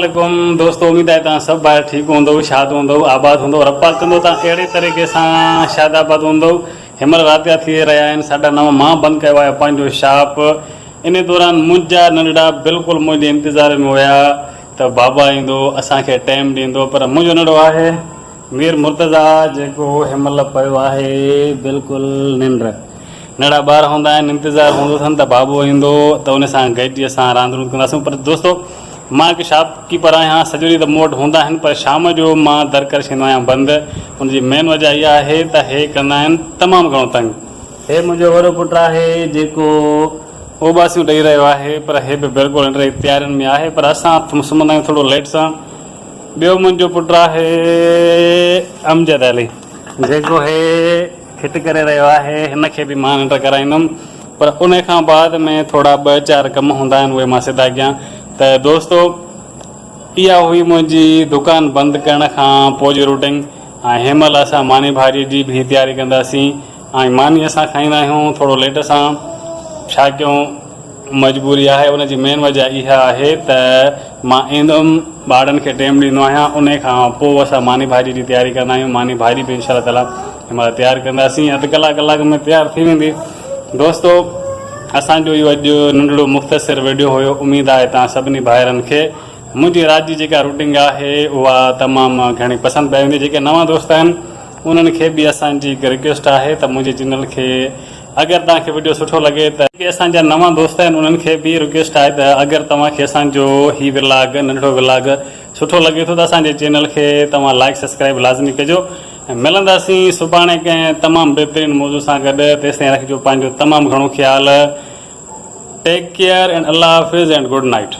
वालेकुम दोस्तों, उम्मीद है तव्हां सभु ॿाहिरि ठीकु हूंदव, शाद हूंदव, आबाद हूंदव, रपा कंदो तव्हां अहिड़े तरीक़े सां शादाबाद हूंदव। हिनमहिल राति जा थी रहिया आहिनि 9:30। मां बंदि कयो आहे पंहिंजो शॉप। इन दौरान मुंहिंजा नंढड़ा बिल्कुलु मुंहिंजे इंतज़ार में हुया त बाबा ईंदो, असांखे टाइम ॾींदो, पर मुंहिंजो नंढो आहे मीर मुर्तज़ा जेको हिनमहिल पियो आहे बिल्कुलु निंड। नंढा ॿार हूंदा आहिनि, इंतज़ारु हूंदो अथनि त बाबो ईंदो त उन सां गॾिजी असां रांदि रूंद कंदासीं। पर दोस्तो, मां हिकु शॉपकीपर आहियां, सॼो ॾींहुं त मूं वटि हूंदा आहिनि, पर शाम जो मां दर करे छॾींदो आहियां बंदि। उनजी मेन वजह इहा आहे त हे कंदा आहिनि तमामु घणो तंग। हे मुंहिंजो वॾो पुटु आहे जेको उबासियूं ॾेई रहियो आहे, पर हे बि बिल्कुलु इन तयारियुनि में आहे, पर असां सुम्हंदा आहियूं थोरो लेट सां। ॿियो मुंहिंजो पुटु आहे अमजद अली जेको हे खिट करे रहियो आहे, हिनखे बि मां निंड कराईंदुमि, पर उन खां बाद में थोरा 2-4 कम हूंदा आहिनि, उहे मां सिधा कयां। त दोस्तो, इहा हुई मुंहिंजी दुकानु बंदि करण खां पोइ जी रूटीन। ऐं हिनमहिल असां मानी भाॼी जी बि तयारी कंदासीं, ऐं मानी असां खाईंदा आहियूं थोरो लेट सां। छा कयूं, मजबूरी आहे। उनजी मेन वजह इहा आहे त मां ईंदुमि, ॿारनि खे टाइम ॾींदो आहियां, उन खां पोइ असां मानी भाॼी जी तयारी कंदा आहियूं। मानी भाॼी बि इंशा ताला हिनमहिल तयारु कंदासीं, अधु कलाक में तयारु थी वेंदी। दोस्तो, असांजो इहो अॼु नंढड़ो मुख़्तसिर वीडियो हुयो। उमेदु आहे तव्हां सभिनी भाइरनि खे मुंहिंजी राति जी जेका रूटीन आहे उहा तमामु घणी पसंदि पई वेंदी। जेके नवां दोस्त आहिनि उन्हनि खे बि असांजी हिकु रिक्वेस्ट आहे त मुंहिंजे चैनल खे अगरि तव्हांखे वीडियो सुठो लॻे त जेके असांजा नवां दोस्त आहिनि उन्हनि खे बि रिक्वेस्ट आहे त अगरि तव्हांखे असांजो हीउ व्लॉग, नंढड़ो व्लॉग सुठो लॻे थो त असांजे चैनल खे तव्हां लाइक सब्सक्राइब लाज़मी कजो। ऐं मिलंदासीं सुभाणे कंहिं तमामु बहितरीनु मौज़ू सां गॾु। तेसिताईं रखिजो पंहिंजो तमामु घणो ख़्यालु। टेक केयर एंड अल्लाह हाफ़िज़ एंड गुड नाइट।